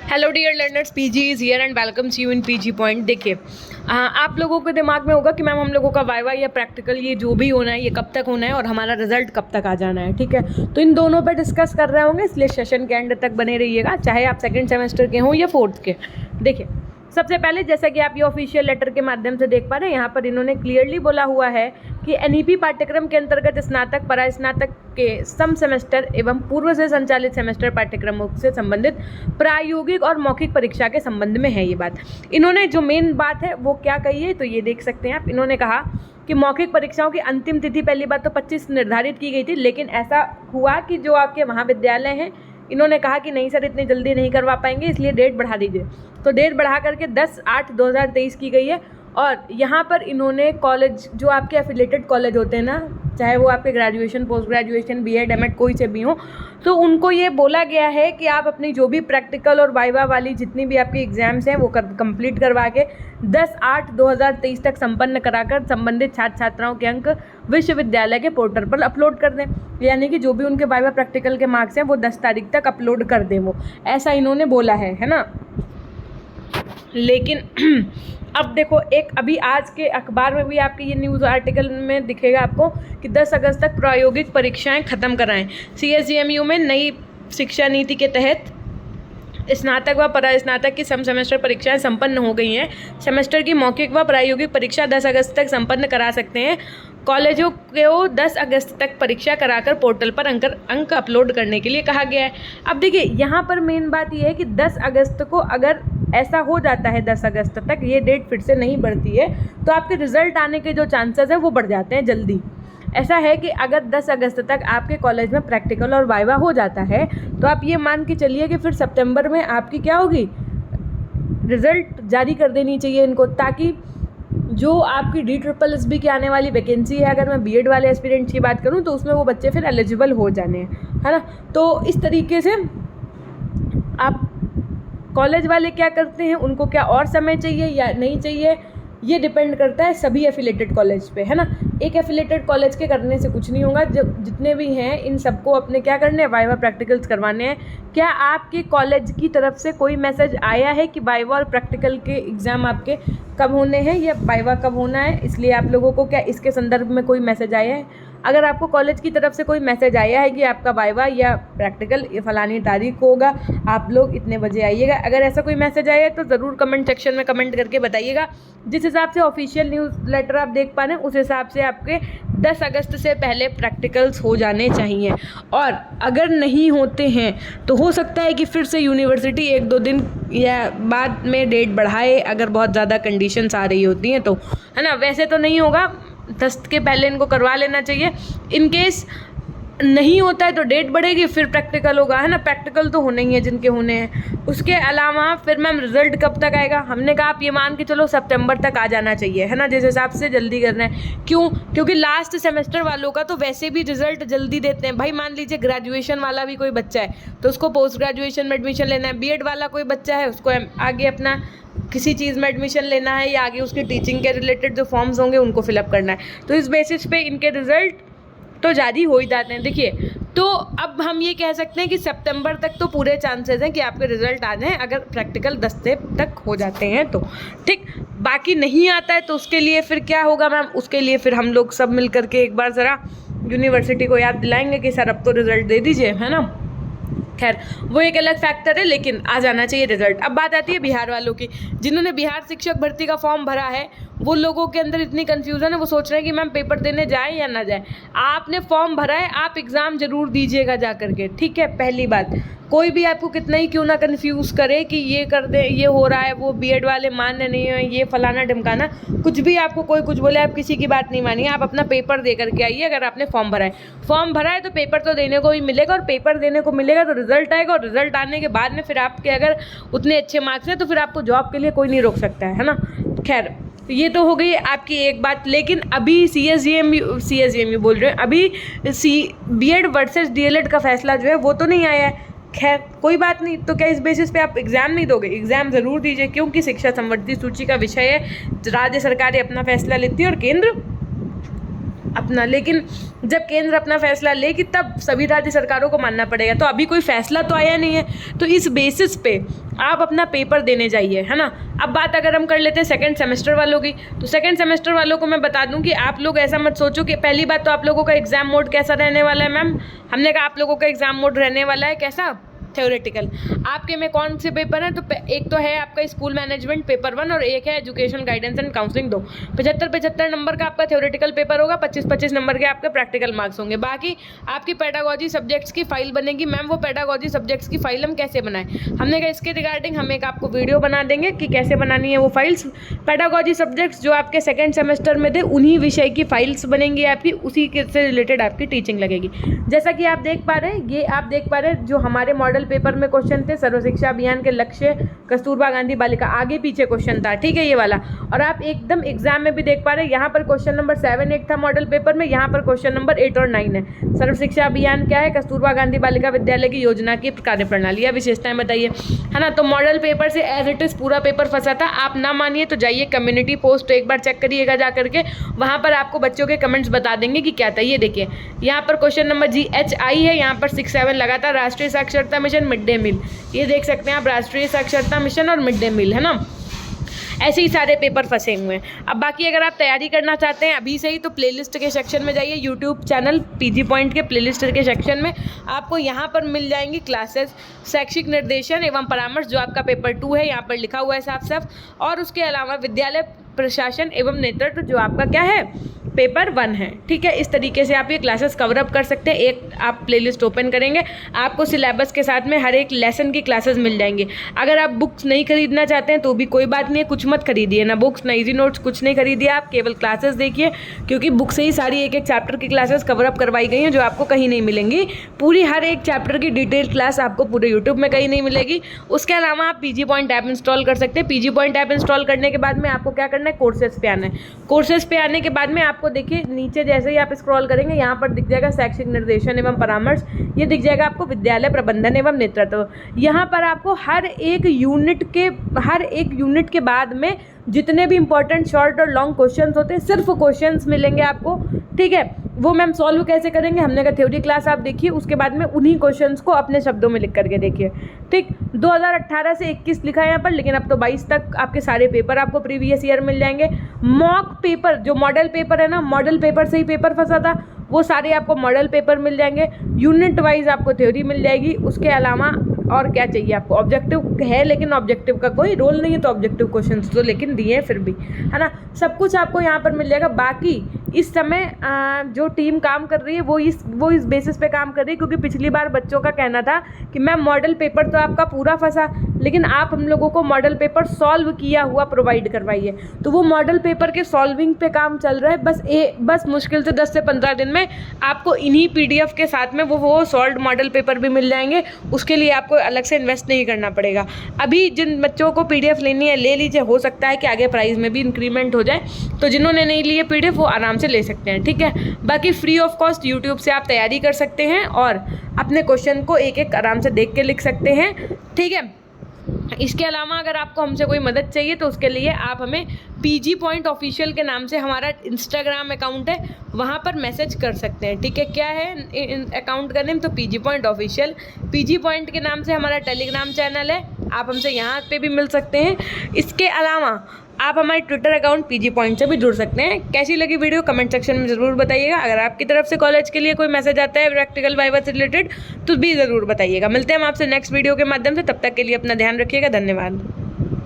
Hello dear learners, PG is here and welcome you in PG point. देखिए, आप लोगों के दिमाग में होगा कि मैम हम लोगों का वाइवा या प्रैक्टिकल ये जो भी होना है ये कब तक होना है और हमारा रिजल्ट कब तक आ जाना है। ठीक है, तो इन दोनों पे डिस्कस कर रहे होंगे, इसलिए सेशन के एंड तक बने रहिएगा, चाहे आप सेकेंड सेमेस्टर के हों या फोर्थ के। देखिए, सबसे पहले जैसा कि आप ये ऑफिशियल लेटर के माध्यम से देख पा रहे हैं, यहाँ पर इन्होंने क्लियरली बोला हुआ है कि एनईपी पाठ्यक्रम के अंतर्गत स्नातक, परास्नातक के सम सेमेस्टर एवं पूर्व से संचालित सेमेस्टर पाठ्यक्रमों से संबंधित प्रायोगिक और मौखिक परीक्षा के संबंध में है ये बात। इन्होंने जो मेन बात है वो क्या कही है, तो ये देख सकते हैं आप। इन्होंने कहा कि मौखिक परीक्षाओं की अंतिम तिथि पहली बात तो 25 निर्धारित की गई थी, लेकिन ऐसा हुआ कि जो आपके महाविद्यालय हैं इन्होंने कहा कि नहीं सर, इतनी जल्दी नहीं करवा पाएंगे, इसलिए डेट बढ़ा दीजिए। तो डेट बढ़ा करके 10/8/2023 की गई है। और यहाँ पर इन्होंने कॉलेज, जो आपके एफिलेटेड कॉलेज होते हैं ना, चाहे वो आपके graduation, post graduation, BEd, MEd कोई से भी हो, तो उनको ये बोला गया है कि आप अपनी जो भी प्रैक्टिकल और वाइवा वाली जितनी भी आपकी एग्जाम्स हैं वो कंप्लीट करवा के 10/8/2023 तक संपन्न कराकर संबंधित छात्र छात्राओं के अंक विश्वविद्यालय के पोर्टल पर अपलोड कर दें। यानी कि जो भी उनके वाइवा प्रैक्टिकल के मार्क्स हैं वो 10 तारीख तक अपलोड कर दें, वो ऐसा इन्होंने बोला है ना। लेकिन अब देखो, एक अभी आज के अखबार में भी आपके ये न्यूज़ आर्टिकल में दिखेगा आपको कि 10 अगस्त तक प्रायोगिक परीक्षाएं खत्म कराएं। सीएसजीएमयू में नई शिक्षा नीति के तहत स्नातक व परास्नातक की सम सेमेस्टर परीक्षाएं संपन्न हो गई हैं। सेमेस्टर की मौखिक व प्रायोगिक परीक्षा 10 अगस्त तक संपन्न करा सकते हैं। कॉलेजों को 10 अगस्त तक परीक्षा कराकर पोर्टल पर अंक अपलोड करने के लिए कहा गया है। अब देखिए, यहाँ पर मेन बात यह है कि 10 अगस्त को अगर ऐसा हो जाता है, 10 अगस्त तक ये डेट फिर से नहीं बढ़ती है, तो आपके रिजल्ट आने के जो चांसेस हैं वो बढ़ जाते हैं जल्दी। ऐसा है कि अगर 10 अगस्त तक आपके कॉलेज में प्रैक्टिकल और वाइवा हो जाता है तो आप ये मान के चलिए कि फिर सितंबर में आपकी क्या होगी, रिज़ल्ट जारी कर देनी चाहिए इनको, ताकि जो आपकी DSSB की आने वाली वैकेंसी है, अगर मैं बीएड वाले एस्पिरेंट्स की बात करूं तो उसमें वो बच्चे फिर एलिजिबल हो जाने हैं, है ना। तो इस तरीके से आप कॉलेज वाले क्या करते हैं, उनको क्या और समय चाहिए या नहीं चाहिए, ये डिपेंड करता है सभी एफिलेटेड कॉलेज पे, है ना। एक एफिलेटेड कॉलेज के करने से कुछ नहीं होगा, जब जितने भी हैं इन सबको अपने क्या करने हैं, वाइवा प्रैक्टिकल्स करवाने हैं। क्या आपके कॉलेज की तरफ से कोई मैसेज आया है कि वाइवा और प्रैक्टिकल के एग्ज़ाम आपके कब होने हैं या वाइवा कब होना है, इसलिए आप लोगों को क्या इसके संदर्भ में कोई मैसेज आया है? अगर आपको कॉलेज की तरफ से कोई मैसेज आया है कि आपका वाइवा या प्रैक्टिकल फलानी तारीख को होगा, आप लोग इतने बजे आइएगा, अगर ऐसा कोई मैसेज आया है तो ज़रूर कमेंट सेक्शन में कमेंट करके बताइएगा। जिस हिसाब से ऑफिशियल न्यूज़ लेटर आप देख पा रहे हैं उस हिसाब से आपके 10 अगस्त से पहले प्रैक्टिकल्स हो जाने चाहिए। और अगर नहीं होते हैं तो हो सकता है कि फिर से यूनिवर्सिटी 1-2 दिन या बाद में डेट बढ़ाए, अगर बहुत ज़्यादा कंडीशंस आ रही होती हैं तो, है ना। वैसे तो नहीं होगा, 10 के पहले इनको करवा लेना चाहिए। इन केस नहीं होता है तो डेट बढ़ेगी, फिर प्रैक्टिकल होगा, है ना। प्रैक्टिकल तो होने ही है जिनके होने हैं। उसके अलावा फिर मैम रिजल्ट कब तक आएगा, हमने कहा आप ये मान के चलो सितंबर तक आ जाना चाहिए, है ना, जिस हिसाब से जल्दी करना है। क्यों? क्योंकि लास्ट सेमेस्टर वालों का तो वैसे भी रिजल्ट जल्दी देते हैं भाई। मान लीजिए ग्रेजुएशन वाला भी कोई बच्चा है तो उसको पोस्ट ग्रेजुएशन में एडमिशन लेना है, बीएड वाला कोई बच्चा है उसको आगे अपना किसी चीज़ में एडमिशन लेना है या आगे उसकी टीचिंग के रिलेटेड जो फॉर्म्स होंगे उनको फिलअप करना है, तो इस बेसिस पे इनके रिजल्ट तो जारी हो ही जाते हैं। देखिए, तो अब हम ये कह सकते हैं कि सितंबर तक तो पूरे चांसेस हैं कि आपके रिजल्ट आ जाएं, अगर प्रैक्टिकल 10 से तक हो जाते हैं तो ठीक। बाकी नहीं आता है तो उसके लिए फिर क्या होगा मैम, उसके लिए फिर हम लोग सब मिल करके एक बार ज़रा यूनिवर्सिटी को याद दिलाएंगे कि सर अब तो रिज़ल्ट दे दीजिए, है ना। खैर, वो एक अलग फैक्टर है, लेकिन आ जाना चाहिए रिजल्ट। अब बात आती है बिहार वालों की। जिन्होंने बिहार शिक्षक भर्ती का फॉर्म भरा है वो लोगों के अंदर इतनी कन्फ्यूज़न है, वो सोच रहे हैं कि मैम पेपर देने जाए या ना जाए। आपने फॉर्म भरा है, आप एग्ज़ाम ज़रूर दीजिएगा जा करके, ठीक है। पहली बात, कोई भी आपको कितना ही क्यों ना कन्फ्यूज़ करे कि ये कर दे, ये हो रहा है, वो बीएड वाले मान्य नहीं है, ये फलाना ढमकाना, कुछ भी आपको कोई कुछ बोले, आप किसी की बात नहीं मानिए। आप अपना पेपर दे करके आइए। अगर आपने फॉर्म भरा है, तो पेपर तो देने को ही मिलेगा, और पेपर देने को मिलेगा तो रिजल्ट आएगा, और रिजल्ट आने के बाद में फिर आपके अगर उतने अच्छे मार्क्स हैं तो फिर आपको जॉब के लिए कोई नहीं रोक सकता है ना। खैर, ये तो हो गई आपकी एक बात। लेकिन अभी सीएसजीएमयू बोल रहे हैं, अभी बीएड वर्सेस डीएलएड का फैसला जो है वो तो नहीं आया है। खैर, कोई बात नहीं। तो क्या इस बेसिस पे आप एग्ज़ाम नहीं दोगे? एग्ज़ाम ज़रूर दीजिए, क्योंकि शिक्षा संवर्धित सूची का विषय है, राज्य सरकारें अपना फैसला लेती है और केंद्र अपना, लेकिन जब केंद्र अपना फैसला लेगी तब सभी राज्य सरकारों को मानना पड़ेगा। तो अभी कोई फैसला तो आया नहीं है, तो इस बेसिस पे आप अपना पेपर देने जाइए, है ना। अब बात अगर हम कर लेते हैं सेकंड सेमेस्टर वालों की, तो सेकंड सेमेस्टर वालों को मैं बता दूं कि आप लोग ऐसा मत सोचो कि पहली बात तो आप लोगों का एग्जाम मोड कैसा रहने वाला है मैम, हमने कहा आप लोगों का एग्जाम मोड रहने वाला है कैसा, थ्योरेटिकल। आपके में कौन से पेपर हैं, तो एक तो है आपका स्कूल मैनेजमेंट पेपर 1 और एक है education guidance and counselling 2। 75 number का आपका थ्योरेटिकल पेपर होगा, 25 नंबर के आपके प्रैक्टिकल मार्क्स होंगे। बाकी आपकी पेडागोजी सब्जेक्ट्स की फाइल बनेगी। मैम वो पेडागोजी सब्जेक्ट्स की फाइल हम कैसे बनाएं, हमने कहा इसके रिगार्डिंग हम एक आपको वीडियो बना देंगे कि कैसे बनानी है वो फाइल्स। पेडागोजी सब्जेक्ट्स जो आपके सेकेंड सेमेस्टर में थे उन्हीं विषय की फाइल्स बनेंगी आपकी, उसी के से रिलेटेड आपकी टीचिंग लगेगी। जैसा कि आप देख पा रहे हैं, ये आप देख पा रहे हैं जो हमारे मॉडल पेपर में क्वेश्चन थे, सर्व शिक्षा अभियान के लक्ष्य, कस्तूरबा गांधी बालिका, आगे पीछे क्वेश्चन था, ठीक है ये वाला। और आप एकदम एग्जाम में भी देख पा रहे हैं, यहाँ पर क्वेश्चन नंबर 7 8 था मॉडल पेपर में, यहाँ पर क्वेश्चन नंबर 8 और 9 है। सर्व शिक्षा अभियान क्या है, कस्तूरबा गांधी बालिका विद्यालय की योजना की कार्यप्रणाली या विशेषताएं बताइए, है ना। तो मॉडल पेपर से एज इट इज पूरा पेपर फंसा था। आप ना मानिए तो जाइए कम्युनिटी पोस्ट एक बार चेक करिएगा जा करके, वहाँ पर आपको बच्चों के कमेंट्स बता देंगे कि क्या था। ये देखिए यहाँ पर क्वेश्चन नंबर GHI है, यहाँ पर 6 7 लगातार राष्ट्रीय साक्षरता मिशन मिड डे मील, ये देख सकते हैं आप, राष्ट्रीय साक्षरता मिशन और मिड डे मील, है ना। ऐसे ही सारे पेपर फंसे हुए हैं। अब बाकी अगर आप तैयारी करना चाहते हैं अभी से ही, तो प्लेलिस्ट के सेक्शन में जाइए, यूट्यूब चैनल PG पॉइंट के प्लेलिस्ट के सेक्शन में आपको यहाँ पर मिल जाएंगी क्लासेस, शैक्षिक निर्देशन एवं परामर्श जो आपका पेपर 2 है, यहाँ पर लिखा हुआ है साफ साफ। और उसके अलावा विद्यालय प्रशासन एवं नेतृत्व जो आपका क्या है, पेपर 1 है, ठीक है। इस तरीके से आप ये क्लासेस कवर अप कर सकते हैं। एक आप प्लेलिस्ट ओपन करेंगे, आपको सिलेबस के साथ में हर एक लेसन की क्लासेस मिल जाएंगी। अगर आप बुक्स नहीं खरीदना चाहते हैं तो भी कोई बात नहीं है, कुछ मत खरीदिए, ना बुक्स ना इजी नोट्स, कुछ नहीं खरीदिए, आप केवल क्लासेस देखिए, क्योंकि बुक से ही सारी एक एक चैप्टर की क्लासेस कवर अप करवाई गई हैं जो आपको कहीं नहीं मिलेंगी। पूरी हर एक चैप्टर की डिटेल क्लास आपको पूरे यूट्यूब में कहीं नहीं मिलेगी। उसके अलावा आप PG पॉइंट ऐप इंस्टॉल कर सकते हैं। PG पॉइंट ऐप इंस्टॉल करने के बाद में आपको क्या करना है, कोर्सेज पे आना है। कोर्सेज पे आने के बाद में आपको देखिए नीचे जैसे ही आप स्क्रॉल करेंगे यहाँ पर दिख जाएगा शैक्षिक निर्देशन एवं परामर्श, ये दिख जाएगा आपको विद्यालय प्रबंधन एवं नेतृत्व। यहाँ पर आपको हर एक यूनिट के बाद में जितने भी इंपॉर्टेंट शॉर्ट और लॉन्ग क्वेश्चंस होते हैं, सिर्फ क्वेश्चंस मिलेंगे आपको, ठीक है। वो मैम सॉल्व कैसे करेंगे, हमने कहा थ्योरी क्लास आप देखिए, उसके बाद में उन्हीं क्वेश्चंस को अपने शब्दों में लिख करके देखिए, ठीक। 2018 से 21 लिखा है यहाँ पर, लेकिन अब तो 22 तक आपके सारे पेपर आपको प्रीवियस ईयर मिल जाएंगे। मॉक पेपर जो मॉडल पेपर है ना, मॉडल पेपर से ही पेपर फंसा था, वो सारे आपको मॉडल पेपर मिल जाएंगे। यूनिट वाइज आपको थ्योरी मिल जाएगी। उसके अलावा और क्या चाहिए आपको, ऑब्जेक्टिव है लेकिन ऑब्जेक्टिव का कोई रोल नहीं है, तो ऑब्जेक्टिव क्वेश्चंस तो लेकिन दिए हैं फिर भी, है ना। सब कुछ आपको यहाँ पर मिल जाएगा। बाकी इस समय जो टीम काम कर रही है वो इस बेसिस पे काम कर रही है, क्योंकि पिछली बार बच्चों का कहना था कि मैम मॉडल पेपर तो आपका पूरा फंसा, लेकिन आप हम लोगों को मॉडल पेपर सॉल्व किया हुआ प्रोवाइड करवाइए। तो वो मॉडल पेपर के सॉल्विंग पे काम चल रहा है। बस मुश्किल से 10 से 15 दिन में आपको इन्हीं PDF के साथ में वो सॉल्व मॉडल पेपर भी मिल जाएंगे। उसके लिए आपको अलग से इन्वेस्ट नहीं करना पड़ेगा। अभी जिन बच्चों को PDF लेनी है ले लीजिए, हो सकता है कि आगे प्राइस में भी इंक्रीमेंट हो जाए, तो जिन्होंने नहीं लिए PDF वो आराम से ले सकते हैं, ठीक है। बाकी फ्री ऑफ कॉस्ट यूट्यूब से आप तैयारी कर सकते हैं और अपने क्वेश्चन को एक एक आराम से देख के लिख सकते हैं, ठीक है। इसके अलावा अगर आपको हमसे कोई मदद चाहिए तो उसके लिए आप हमें PG पॉइंट ऑफिशियल के नाम से हमारा इंस्टाग्राम अकाउंट है, वहाँ पर मैसेज कर सकते हैं, ठीक है। क्या है अकाउंट का नेम, तो PG point official. PG point के नाम से हमारा टेलीग्राम चैनल है, आप हमसे यहाँ पे भी मिल सकते हैं। इसके अलावा आप हमारे ट्विटर अकाउंट PG पॉइंट से भी जुड़ सकते हैं। कैसी लगी वीडियो कमेंट सेक्शन में ज़रूर बताइएगा। अगर आपकी तरफ से कॉलेज के लिए कोई मैसेज आता है प्रैक्टिकल वाइवा से रिलेटेड तो भी ज़रूर बताइएगा। मिलते हैं हम आपसे नेक्स्ट वीडियो के माध्यम से, तब तक के लिए अपना ध्यान रखिएगा। धन्यवाद।